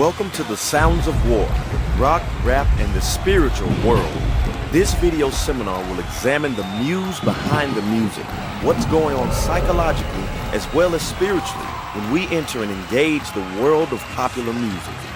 Welcome to the Sounds of War, rock, rap, and the spiritual world. This video seminar will examine the muse behind the music, what's going on psychologically as well as spiritually when we enter and engage the world of popular music.